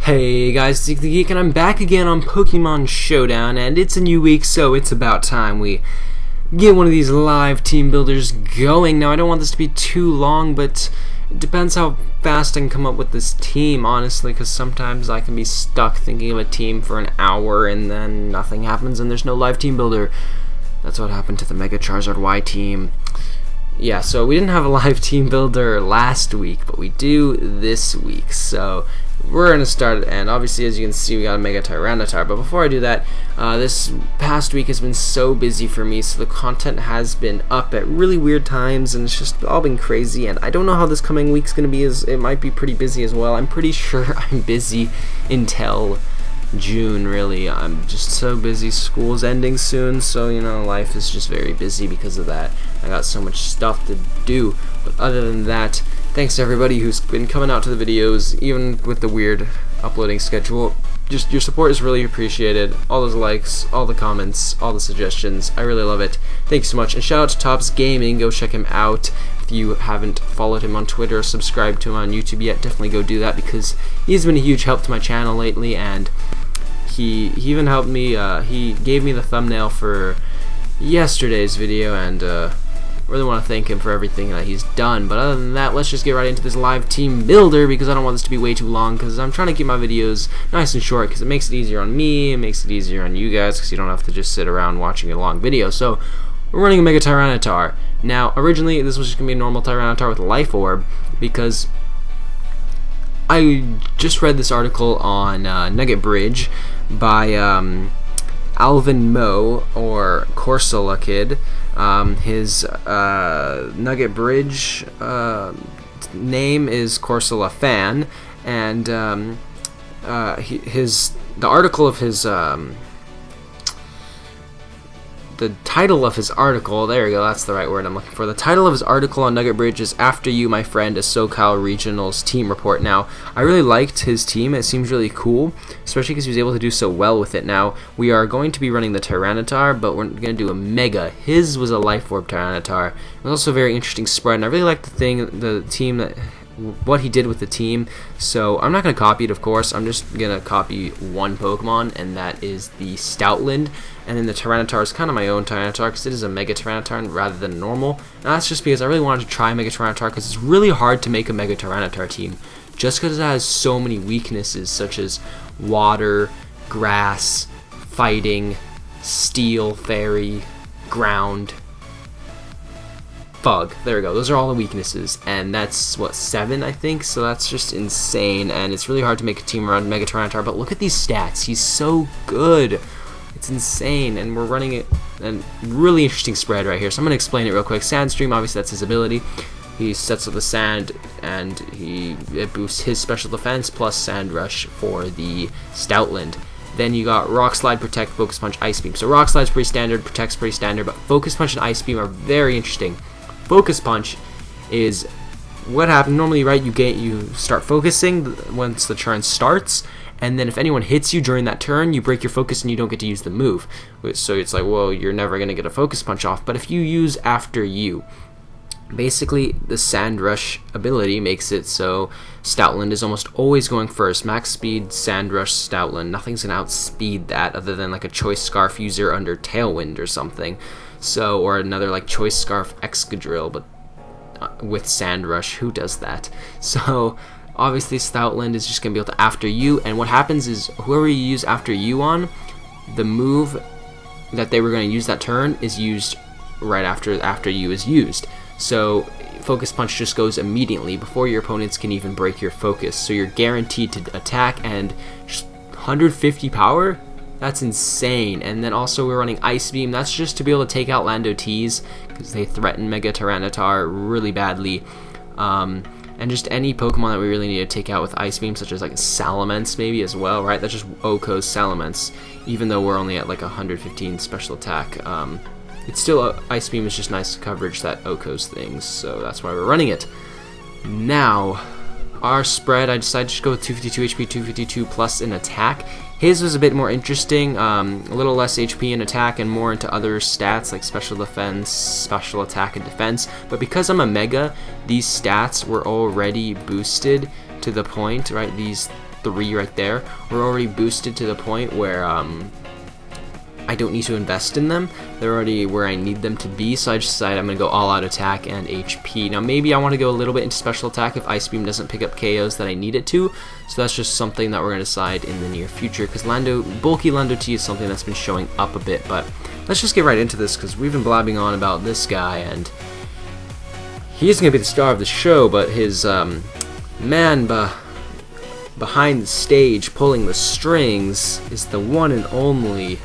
Hey guys, Zeke the Geek, and I'm back again on Pokemon Showdown, and it's a new week, so it's about time we get one of these live team builders going. Now, I don't want this to be too long, but it depends how fast I can come up with this team, honestly, because sometimes I can be stuck thinking of a team for an hour, and then nothing happens, and there's no live team builder. That's what happened to the Mega Charizard Y team. Yeah, so we didn't have a live team builder last week, but we do this week. So we're going to start, and obviously, as you can see, we got a mega-Tyranitar. But before I do that, this past week has been so busy for me, so the content has been up at really weird times, and it's just all been crazy, and I don't know how this coming week's going to be. It might be pretty busy as well. I'm pretty sure I'm busy until June, really. I'm just so busy. School's ending soon, so you know, life is just very busy because of that. I got so much stuff to do, but other than that, thanks to everybody who's been coming out to the videos, even with the weird uploading schedule. Just your support is really appreciated. All those likes, all the comments, all the suggestions, I really love it. Thank you so much, and shout out to Tops Gaming. Go check him out. If you haven't followed him on Twitter or subscribed to him on YouTube yet, definitely go do that, because he's been a huge help to my channel lately, and he even helped me. He gave me the thumbnail for yesterday's video, and really want to thank him for everything that he's done. But other than that, let's just get right into this live team builder, because I don't want this to be way too long, because I'm trying to keep my videos nice and short, because it makes it easier on me, it makes it easier on you guys, because you don't have to just sit around watching a long video. So we're running a mega-Tyranitar. Now, originally this was just going to be a normal Tyranitar with Life Orb, because I just read this article on Nugget Bridge by Alvin Moe, or Corsola Kid. His Nugget Bridge name is Corsola Fan, and the article of his the title of his article, there we go, that's the right word I'm looking for. The title of his article on Nugget Bridge is "After You, My Friend, a SoCal Regionals Team Report." Now, I really liked his team. It seems really cool, especially because he was able to do so well with it. Now, we are going to be running the Tyranitar, but we're going to do a Mega. His was a Life Orb Tyranitar. It was also a very interesting spread, and I really liked the team that what he did with the team. So I'm not going to copy it, of course. I'm just going to copy one Pokemon, and that is the Stoutland. And then the Tyranitar is kind of my own Tyranitar, because it is a Mega-Tyranitar rather than normal. And that's just because I really wanted to try Mega-Tyranitar, because it's really hard to make a Mega-Tyranitar team, just because it has so many weaknesses, such as water, grass, fighting, steel, fairy, ground, Fug. There we go. Those are all the weaknesses, and that's what, 7, I think. So that's just insane, and it's really hard to make a team around Mega-Tyranitar. But look at these stats. He's so good. It's insane, and we're running it a really interesting spread right here. So I'm gonna explain it real quick. Sandstream, obviously that's his ability. He sets up the sand, and it boosts his special defense plus Sand Rush for the Stoutland. Then you got Rock Slide, Protect, Focus Punch, Ice Beam. So Rock Slide's pretty standard, Protect's pretty standard, but Focus Punch and Ice Beam are very interesting. Focus Punch is what happens normally, right? You start focusing once the turn starts, and then if anyone hits you during that turn, you break your focus and you don't get to use the move. So it's like, well, you're never gonna get a Focus Punch off. But if you use After You, basically the Sand Rush ability makes it so Stoutland is almost always going first. Max speed, Sand Rush, Stoutland. Nothing's gonna outspeed that, other than like a Choice Scarf user under Tailwind or something. So, or another like Choice Scarf Excadrill, but with Sand Rush. Who does that? So obviously Stoutland is just gonna be able to After You, and what happens is whoever you use After You on, the move that they were going to use that turn is used right after You is used. So Focus Punch just goes immediately before your opponents can even break your focus. So you're guaranteed to attack, and 150 power? That's insane. And then also we're running Ice Beam. That's just to be able to take out Lando T's, because they threaten Mega-Tyranitar really badly. And just any Pokemon that we really need to take out with Ice Beam, such as like Salamence maybe as well, right? That's just Oko's Salamence, even though we're only at like 115 special attack. It's still, Ice Beam is just nice coverage that Oko's things, so that's why we're running it. Now, our spread, I decided to just go with 252 HP, 252 plus in attack. His was a bit more interesting, a little less HP in attack and more into other stats like special defense, special attack, and defense. But because I'm a Mega, these stats were already boosted to the point, right? These 3 right there. We're already boosted to the point where I don't need to invest in them. They're already where I need them to be, so I just decided I'm going to go all out attack and HP. Now maybe I want to go a little bit into special attack if Ice Beam doesn't pick up KOs that I need it to, so that's just something that we're going to decide in the near future, because bulky Lando T is something that's been showing up a bit. But let's just get right into this, because we've been blabbing on about this guy, and he is going to be the star of the show, but his man behind the stage pulling the strings is the one and only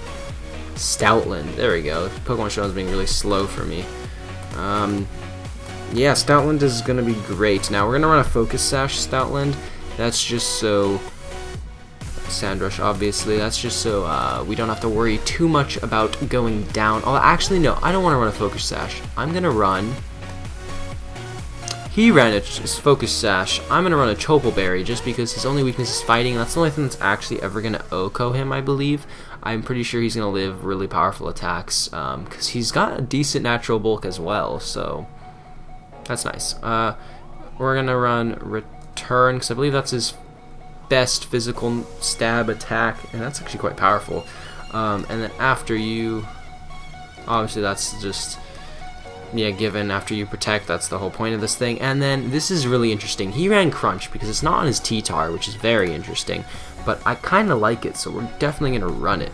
Stoutland. There we go. Pokemon Show is being really slow for me. Yeah, Stoutland is going to be great. Now, we're going to run a Focus Sash Stoutland. That's just so... Sandrush, obviously. That's just so we don't have to worry too much about going down. Oh, actually, no. I don't want to run a Focus Sash. I'm going to run... He ran a Focus Sash. I'm going to run a Chople Berry just because his only weakness is fighting. That's the only thing that's actually ever going to OHKO him, I believe. I'm pretty sure he's going to live really powerful attacks because he's got a decent natural bulk as well, so that's nice. We're going to run Return because I believe that's his best physical stab attack, and that's actually quite powerful. And then after you, obviously that's just... Yeah, given after you protect, that's the whole point of this thing. And then this is really interesting. He ran Crunch because it's not on his T-Tar, which is very interesting. But I kind of like it, so we're definitely going to run it.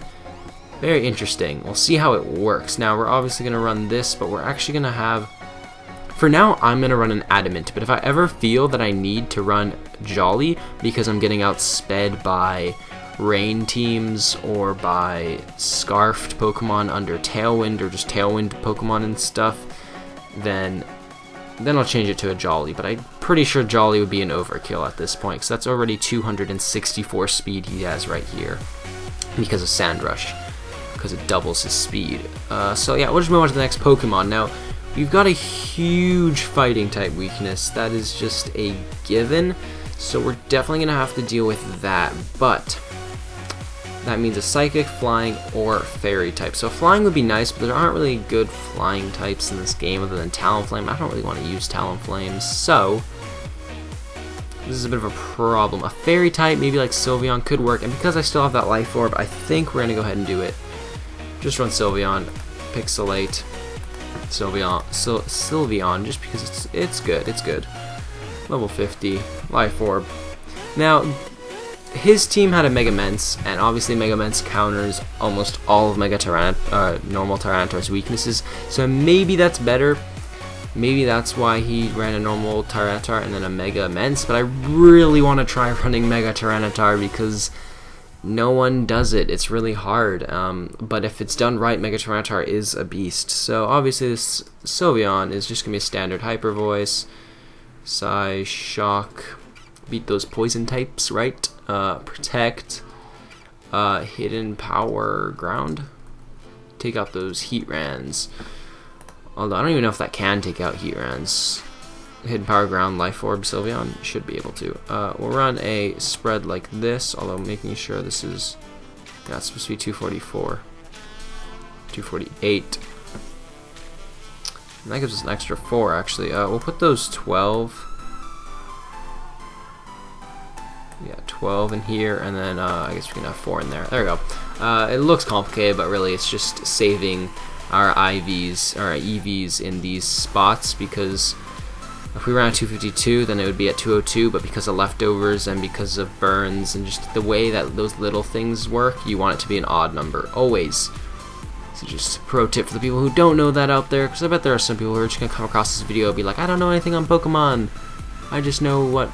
Very interesting. We'll see how it works. Now, we're obviously going to run this, but we're actually going to have... For now, I'm going to run an Adamant. But if I ever feel that I need to run Jolly because I'm getting outsped by Rain teams or by Scarfed Pokemon under Tailwind or just Tailwind Pokemon and stuff, then I'll change it to a Jolly, but I'm pretty sure Jolly would be an overkill at this point, because that's already 264 speed he has right here, because of Sandrush, because it doubles his speed. So yeah, we'll just move on to the next Pokemon. Now, we've got a huge fighting type weakness, that is just a given, so we're definitely going to have to deal with that, but... That means a Psychic, Flying, or Fairy type. So Flying would be nice, but there aren't really good Flying types in this game other than Talonflame. I don't really want to use Talonflames, so this is a bit of a problem. A Fairy type, maybe like Sylveon, could work, and because I still have that Life Orb, I think we're going to go ahead and do it. Just run Sylveon, Pixelate, Sylveon, just because it's good, it's good. Level 50, Life Orb. Now, his team had a Mega Mence, and obviously Mega Mence counters almost all of normal Tyranitar's weaknesses, so maybe that's better. Maybe that's why he ran a normal Tyranitar and then a Mega Mence, but I really want to try running Mega-Tyranitar because no one does it. It's really hard, but if it's done right, Mega-Tyranitar is a beast. So obviously this Sylveon is just going to be a standard Hyper Voice, Psy, Shock, beat those poison types, right? Protect, Hidden Power, Ground, take out those Heat Rans. Although I don't even know if that can take out Heat Rans. Hidden Power, Ground, Life Orb, Sylveon should be able to. We'll run a spread like this, although making sure this is, that's supposed to be 244, 248. And that gives us an extra 4 actually. We'll put those 12. Yeah, 12 in here, and then I guess we can have 4 in there. There we go. It looks complicated, but really it's just saving our IVs, or our EVs in these spots, because if we ran at 252, then it would be at 202, but because of leftovers and because of burns and just the way that those little things work, you want it to be an odd number, always. So just a pro tip for the people who don't know that out there, because I bet there are some people who are just going to come across this video and be like, I don't know anything on Pokemon, I just know what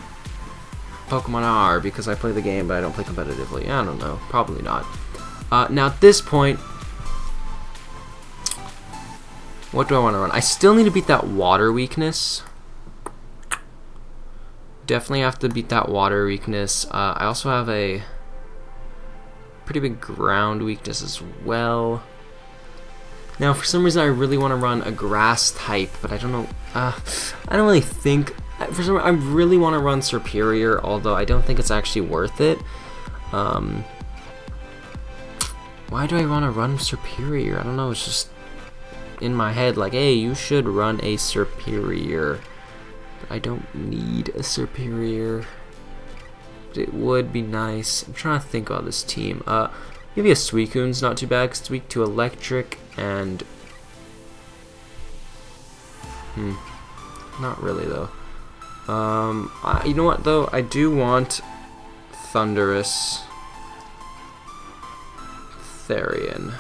Pokemon are because I play the game, but I don't play competitively. I don't know. Probably not. Now at this point, what do I want to run? I still need to beat that water weakness. Definitely have to beat that water weakness. I also have a pretty big ground weakness as well. Now for some reason I really want to run a grass type, but I don't know. I don't really think... For some reason, I really want to run Superior, although I don't think it's actually worth it. Why do I want to run Superior? I don't know, it's just in my head like, hey, you should run a Superior. But I don't need a Superior. it would be nice. I'm trying to think about this team. Maybe a Suicune's not too bad because it's weak to electric and... not really though. You know what though? I do want Thundurus Therian.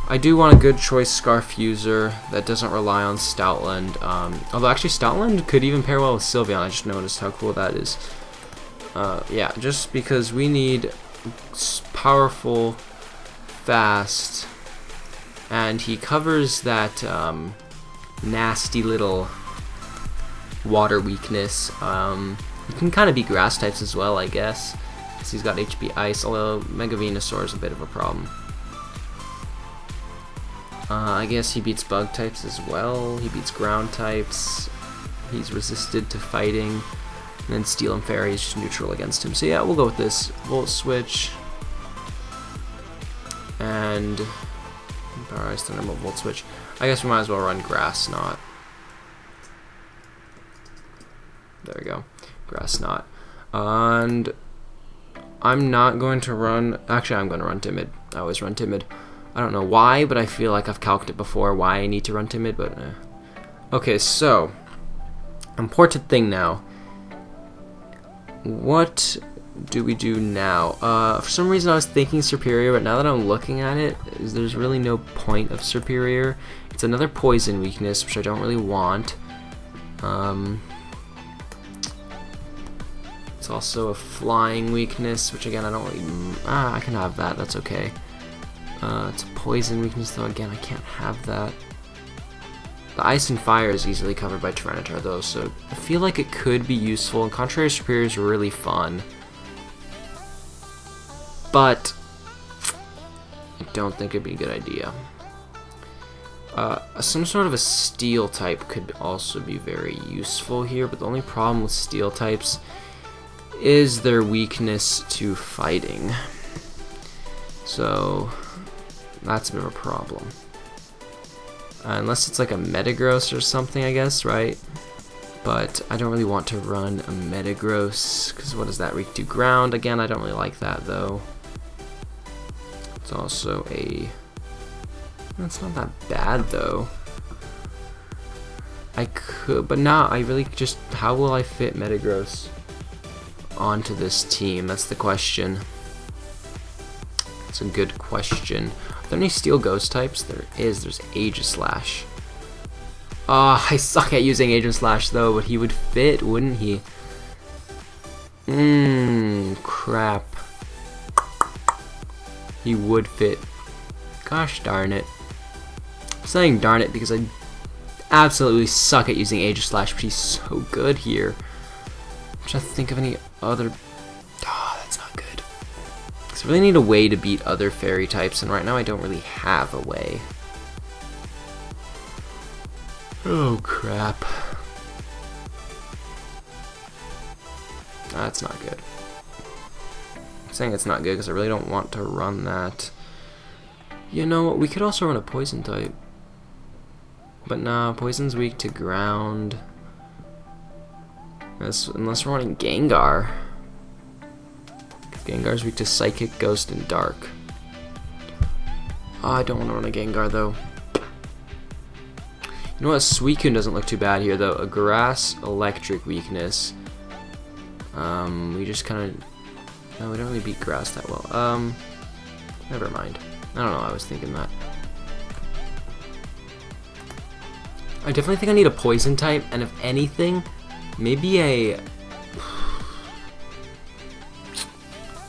I do want a good choice Scarf user that doesn't rely on Stoutland. Although actually Stoutland could even pair well with Sylveon. I just noticed how cool that is. Yeah, just because we need powerful, fast, and he covers that nasty little water weakness. He can kind of be grass types as well, I guess, because he's got HP Ice, although Mega Venusaur is a bit of a problem. I guess he beats bug types as well. He beats ground types. He's resisted to fighting. And then Steel and Fairy is just neutral against him. So yeah, we'll go with this. Volt Switch. And Power Ice, Thunderbolt, Volt Switch. I guess we might as well run Grass Knot. There we go. Grass Knot. And I'm not going to run... Actually, I'm going to run Timid. I always run Timid. I don't know why, but I feel like I've calculated it before why I need to run Timid, but okay, so important thing now. What do we do now? For some reason I was thinking Superior, but now that I'm looking at it, there's really no point of Superior. It's another poison weakness, which I don't really want. It's also a flying weakness, which again I don't really... I can have that, that's okay. It's a poison weakness though, again I can't have that. The Ice and Fire is easily covered by Tyranitar though, so I feel like it could be useful, and Contrary Superior is really fun. But I don't think it'd be a good idea. Some sort of a Steel type could also be very useful here, but the only problem with Steel types is their weakness to fighting. So that's a bit of a problem. Unless it's like a Metagross or something, I guess, right? But I don't really want to run a Metagross, because what does that weak to? Ground. Again, I don't really like that, though. It's also a... That's not that bad, though. I could, but now I really just... How will I fit Metagross onto this team? That's the question. That's a good question. Are there any Steel Ghost types? There is. There's Aegislash. I suck at using Aegislash though, but he would fit, wouldn't he? Crap. He would fit. Gosh darn it. I'm saying darn it because I absolutely suck at using Aegislash, but he's so good here. I'm trying to think of any other... that's not good. I really need a way to beat other fairy types, and right now I don't really have a way. Oh crap. That's not good. I'm saying it's not good because I really don't want to run that. You know what, we could also run a poison type. But nah, poison's weak to ground. Unless we're running Gengar. Gengar's weak to Psychic, Ghost, and Dark. I don't want to run a Gengar though. You know what? Suicune doesn't look too bad here though. A Grass Electric weakness. We just kind of... No, we don't really beat Grass that well. Never mind. I don't know, I was thinking that. I definitely think I need a Poison type, and if anything, maybe a...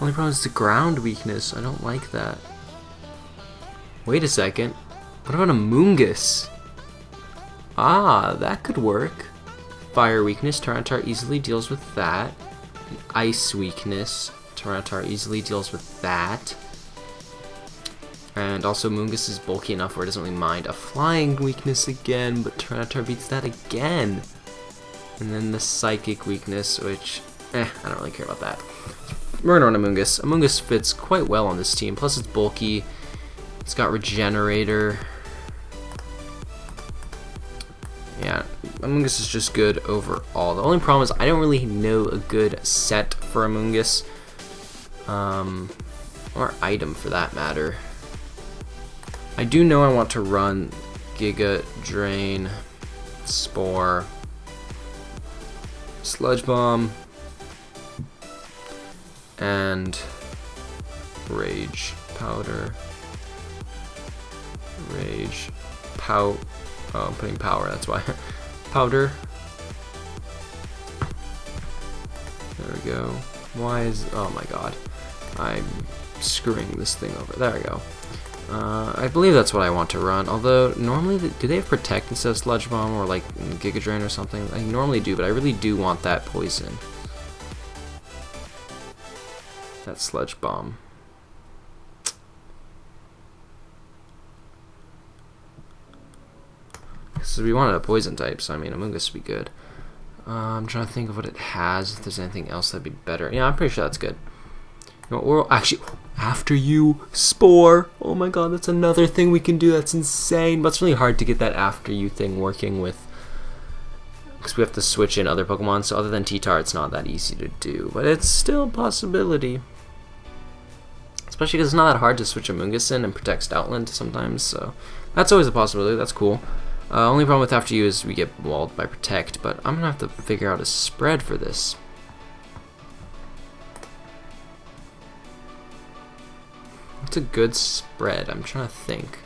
Only problem is the ground weakness. I don't like that. Wait a second. What about a Moongus? That could work. Fire weakness. Tyranitar easily deals with that. An ice weakness. Tyranitar easily deals with that. And also Moongus is bulky enough where it doesn't really mind. A flying weakness again, but Tyranitar beats that again. And then the psychic weakness, which... I don't really care about that. We're gonna run a Moongus. A Moongus fits quite well on this team. Plus it's bulky. It's got Regenerator. Yeah, Moongus is just good overall. The only problem is I don't really know a good set for Amoonguss. Or item for that matter. I do know I want to run Giga Drain, Spore, Sludge Bomb, and Rage Powder. Rage Pow. Oh, I'm putting power, that's why. Powder. There we go. Why is. Oh my god. I'm screwing this thing over. There we go. I believe that's what I want to run. Although, normally, do they have Protect instead of Sludge Bomb or like Giga Drain or something? I normally do, but I really do want that Poison. That Sludge Bomb. So we wanted a Poison type, so I mean, Amoonguss would be good. I'm trying to think of what it has, if there's anything else that'd be better. Yeah, I'm pretty sure that's good. You know, or actually, after you, Spore. Oh my god, that's another thing we can do. That's insane. But it's really hard to get that after you thing working with, because we have to switch in other Pokemon. So other than T-Tar, it's not that easy to do. But it's still a possibility. Especially because it's not that hard to switch Amoonguss in and protect Stoutland sometimes. So that's always a possibility. That's cool. Only problem with after you is we get walled by Protect. But I'm going to have to figure out a spread for this. What's a good spread? I'm trying to think.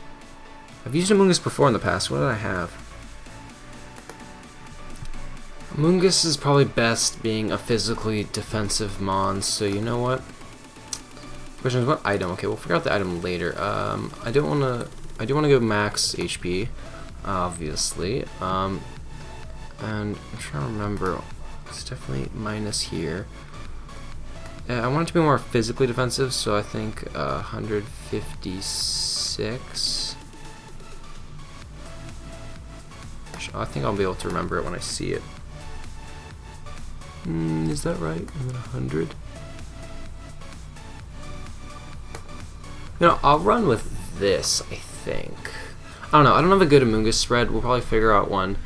I've used Amoonguss before in the past. What did I have? Amoonguss is probably best being a physically defensive mon, so you know what? Question is, what item? Okay, we'll figure out the item later. I do want to go max HP, obviously. And I'm trying to remember. It's definitely minus here. I want it to be more physically defensive, so I think 156. I think I'll be able to remember it when I see it. Is that right? And then 100. You know, I'll run with this, I think. I don't know. I don't have a good Amoonguss spread. We'll probably figure out one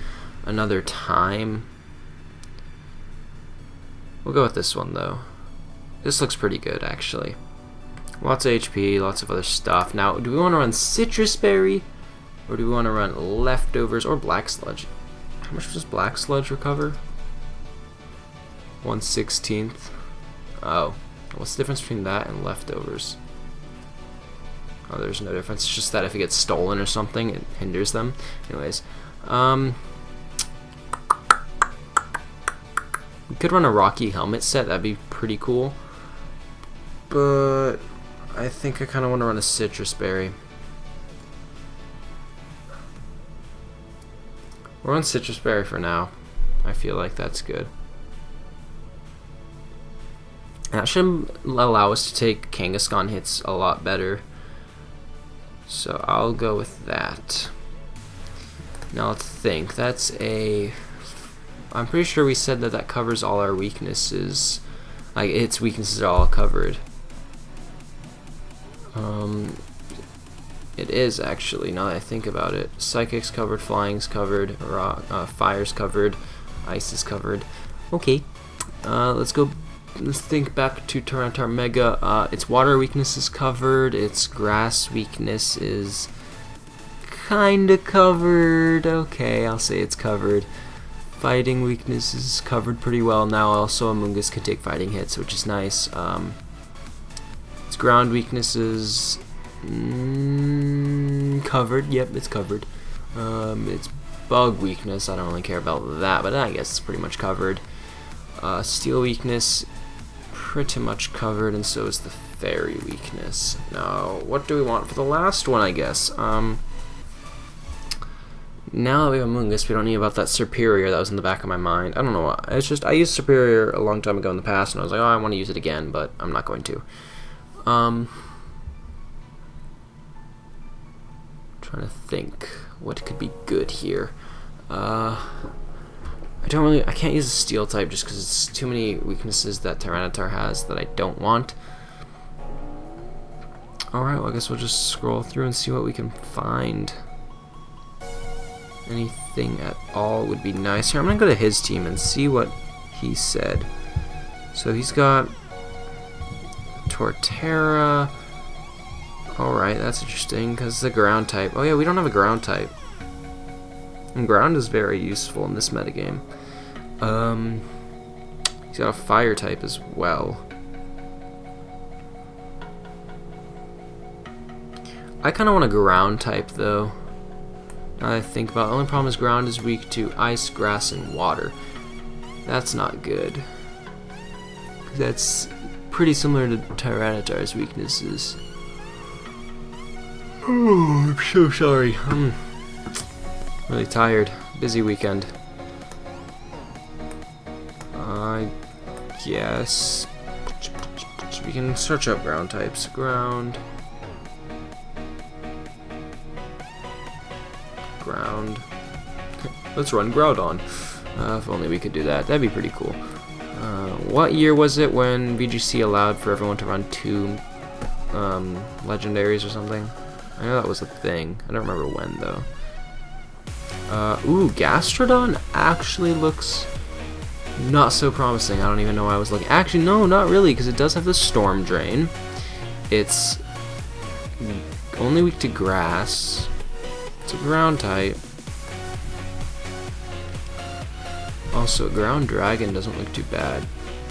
another time. We'll go with this one, though. This looks pretty good, actually. Lots of HP, lots of other stuff. Now, do we want to run Citrus Berry? Or do we want to run Leftovers or Black Sludge? How much does Black Sludge recover? 1/16. Oh. What's the difference between that and Leftovers? Oh, there's no difference. It's just that if it gets stolen or something, it hinders them. Anyways. We could run a Rocky Helmet set. That'd be pretty cool. But I think I kind of want to run a Citrus Berry. We're on Citrus Berry for now. I feel like that's good. That should allow us to take Kangaskhan hits a lot better. So I'll go with that. Now let's think. That's a... I'm pretty sure we said that that covers all our weaknesses. Like, its weaknesses are all covered. It is actually, now that I think about it. Psychic's covered, Flying's covered, Fire's covered, Ice is covered. Okay, let's think back to Tyranitar Mega. Its water weakness is covered, its grass weakness is kinda covered. Okay, I'll say it's covered. Fighting weakness is covered pretty well. Now also Amoonguss can take fighting hits, which is nice. Its ground weaknesses covered. Yep, it's covered. Its bug weakness, I don't really care about that, but I guess it's pretty much covered. Steel weakness, pretty much covered, and so is the fairy weakness. Now, what do we want for the last one, I guess? Now that we have Amoonguss, we don't need about that Superior that was in the back of my mind. I don't know why. It's just, I used Superior a long time ago in the past, and I was like, oh, I want to use it again, but I'm not going to. Trying to think what could be good here. I can't use a Steel type just because it's too many weaknesses that Tyranitar has that I don't want. Alright, well I guess we'll just scroll through and see what we can find. Anything at all would be nice. Here, I'm gonna go to his team and see what he said. So he's got Torterra. Alright, that's interesting, because it's a ground type. Oh yeah, we don't have a ground type. And ground is very useful in this metagame. He's got a fire type as well. I kind of want a ground type, though. Now that I think about it, the only problem is ground is weak to ice, grass, and water. That's not good. That's pretty similar to Tyranitar's weaknesses. Oh, I'm so sorry. I'm really tired. Busy weekend. I guess we can search up ground types. Ground. Let's run Groudon. If only we could do that. That'd be pretty cool. What year was it when VGC allowed for everyone to run 2 legendaries or something? I know that was a thing. I don't remember when though. Ooh, Gastrodon actually looks not so promising. I don't even know why I was looking. Actually, no, not really, because it does have the Storm Drain. It's only weak to grass. It's a ground type. Also, Ground Dragon doesn't look too bad.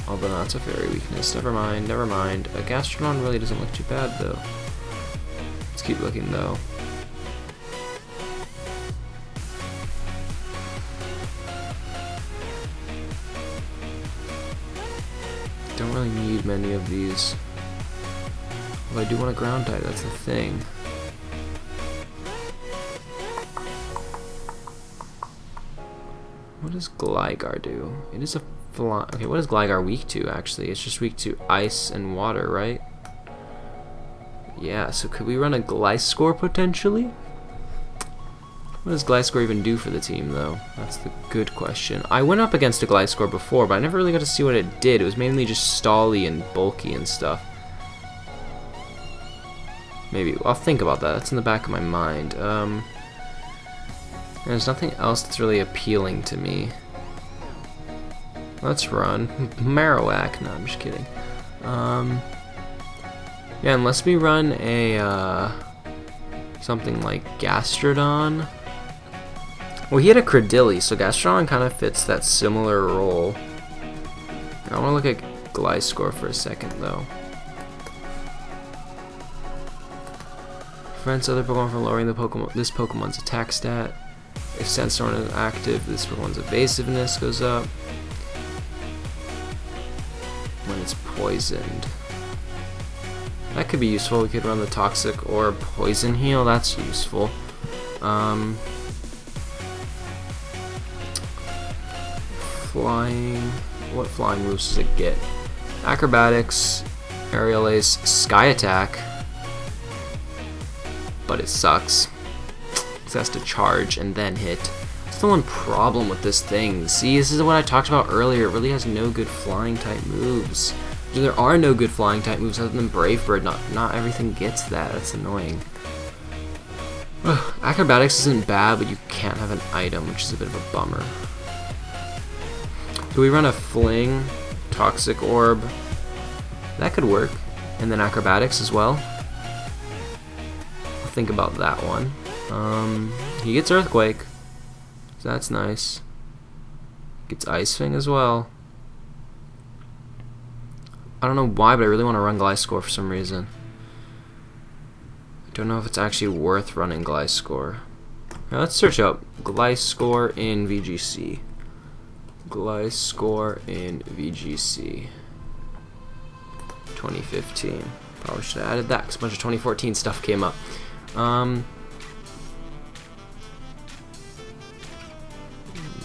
Although that's a fairy weakness. Never mind, never mind. A Gastrodon really doesn't look too bad though. Let's keep looking though. Don't really need many of these. Well, I do want a ground type, that's the thing. What does Gligar do? It is a fly. Okay, what is Gligar weak to actually? It's just weak to ice and water, right? Yeah, so could we run a Gliscor potentially? What does Gliscor even do for the team though? That's the good question. I went up against a Gliscor before, but I never really got to see what it did. It was mainly just stally and bulky and stuff. Maybe. I'll think about that. That's in the back of my mind. There's nothing else that's really appealing to me. Let's run Marowak. No, I'm just kidding. Yeah, unless we run a something like Gastrodon. Well, he had a Cradilly, so Gastrodon kind of fits that similar role. I want to look at Gliscor for a second, though. Prevents other Pokemon from lowering this Pokemon's attack stat. If Sandstorm is active, this Pokemon's evasiveness goes up. When it's poisoned. That could be useful. We could run the Toxic or Poison Heal. That's useful. Flying. What flying moves does it get? Acrobatics, Aerial Ace, Sky Attack. But it sucks. It has to charge and then hit. That's the one problem with this thing. See, this is what I talked about earlier. It really has no good flying type moves. There are no good flying type moves other than Brave Bird. Not everything gets that. That's annoying. Acrobatics isn't bad, but you can't have an item, which is a bit of a bummer. Do we run a Fling, Toxic Orb? That could work. And then Acrobatics as well. I'll think about that one. He gets Earthquake, so that's nice. Gets Ice Fang as well. I don't know why, but I really want to run Gliscor for some reason. I don't know if it's actually worth running Gliscor. Now let's search up Gliscor in VGC. Gliscor in VGC 2015. Probably should have added that because a bunch of 2014 stuff came up.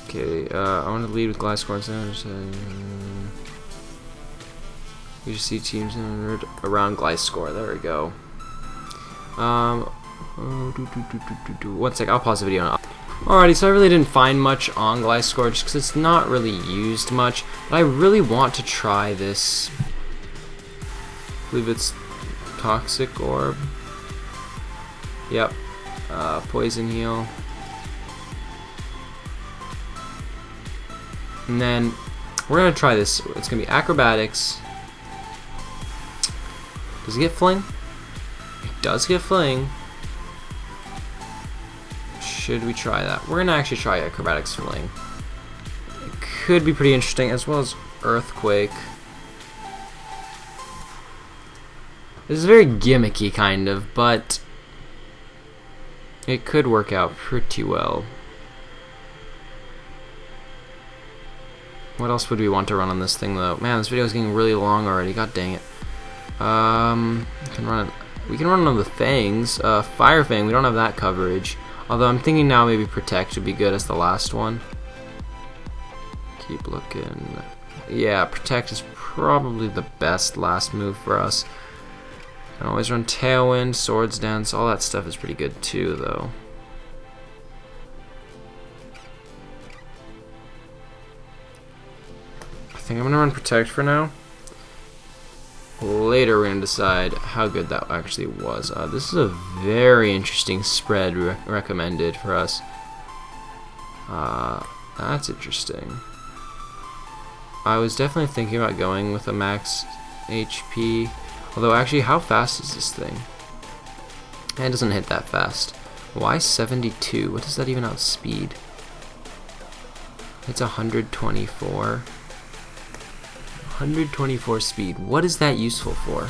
Okay, I want to lead with Gliscor. VGC teams around Gliscor. There we go. One sec, I'll pause the video now. Alrighty, so I really didn't find much on Gliscor just because it's not really used much, but I really want to try this. I believe it's Toxic Orb. Yep. Poison Heal. And then we're going to try this. It's going to be Acrobatics. Does it get fling? It does get fling. Should we try that? We're gonna actually try acrobatics fling. It could be pretty interesting, as well as earthquake. This is very gimmicky, kind of, but it could work out pretty well. What else would we want to run on this thing, though? Man, this video is getting really long already. God dang it. We can run on the fangs. Fire Fang, we don't have that coverage. Although I'm thinking now maybe Protect would be good as the last one. Keep looking. Yeah, Protect is probably the best last move for us. I can always run Tailwind, Swords Dance, all that stuff is pretty good too, though. I think I'm gonna run Protect for now. Later we're gonna decide how good that actually was. This is a very interesting spread recommended for us. That's interesting. I was definitely thinking about going with a max HP. Although actually, how fast is this thing? It doesn't hit that fast. Why 72? What does that even outspeed? It's 124. 124 speed. What is that useful for?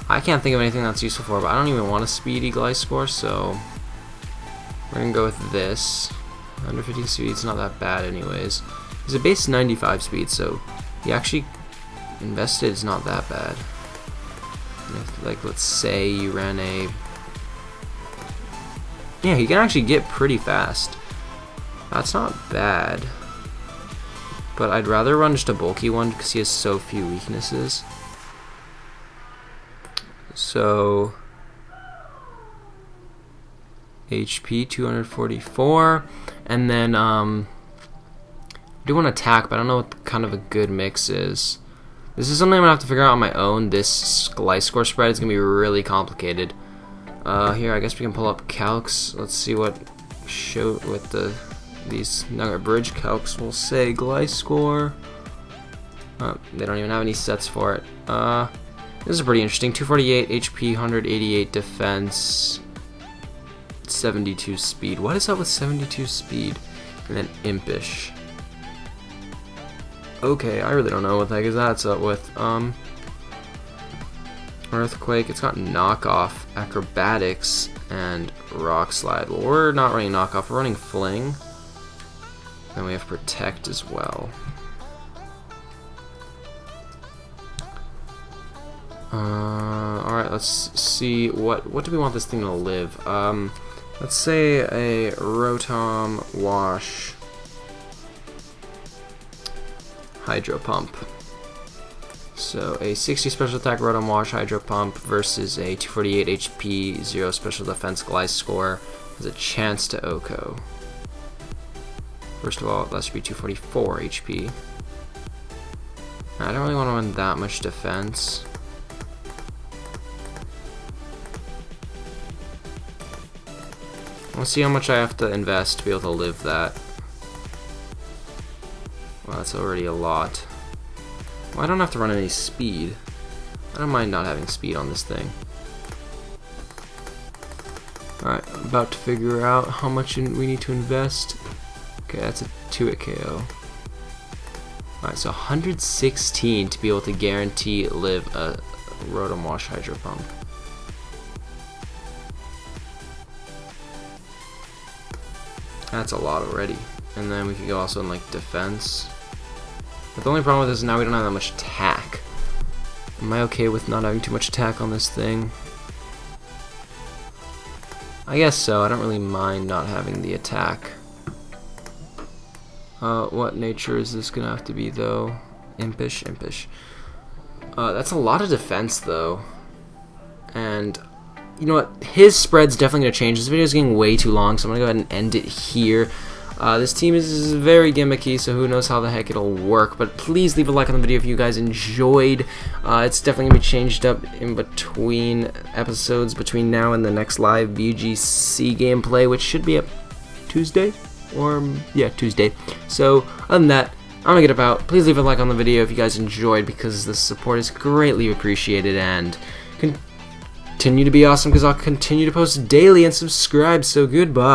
I can't think of anything that's useful for, but I don't even want a speedy Gliscor, so we're gonna go with this. 150 speed's not that bad anyways. He's a base 95 speed, so he actually invested is not that bad. If, like, let's say you ran a... Yeah, he can actually get pretty fast. That's not bad. But I'd rather run just a bulky one because he has so few weaknesses. So... HP 244. And then, I do want to attack, but I don't know what kind of a good mix is. This is something I'm gonna have to figure out on my own. This Gliscor spread is gonna be really complicated. Here, I guess we can pull up calcs. Let's see what these Nugget Bridge calcs will say. Gliscor. They don't even have any sets for it. This is pretty interesting. 248 HP, 188 defense, 72 speed. What is up with 72 speed? And then impish. Okay, I really don't know what the heck is that's up with. Earthquake, it's got knockoff, acrobatics, and rock slide. Well, we're not running knockoff, we're running fling. Then we have protect as well. Alright, let's see what do we want this thing to live? Let's say a Rotom Wash Hydro Pump. So a 60 special attack Rotom Wash Hydro Pump versus a 248 HP 0 special defense Gliscor has a chance to OHKO. First of all, that should be 244 HP. I don't really want to run that much defense. Let's see how much I have to invest to be able to live that. Well, that's already a lot. Well, I don't have to run any speed. I don't mind not having speed on this thing. Alright, I'm about to figure out how much we need to invest. Okay, that's a 2-hit KO. Alright, so 116 to be able to guarantee live a Rotom Wash Hydro Pump. That's a lot already. And then we could go also in like defense. But the only problem with this is now we don't have that much attack. Am I okay with not having too much attack on this thing? I guess so. I don't really mind not having the attack. What nature is this gonna have to be though? Impish, impish. That's a lot of defense though. And you know what? His spread's definitely gonna change. This video is getting way too long, so I'm gonna go ahead and end it here. This team is very gimmicky, so who knows how the heck it'll work, but please leave a like on the video if you guys enjoyed. It's definitely going to be changed up in between episodes, between now and the next live VGC gameplay, which should be up Tuesday? Or, yeah, Tuesday. So, other than that, I'm gonna get about. Please leave a like on the video if you guys enjoyed, because the support is greatly appreciated, and continue to be awesome because I'll continue to post daily, and subscribe. So goodbye.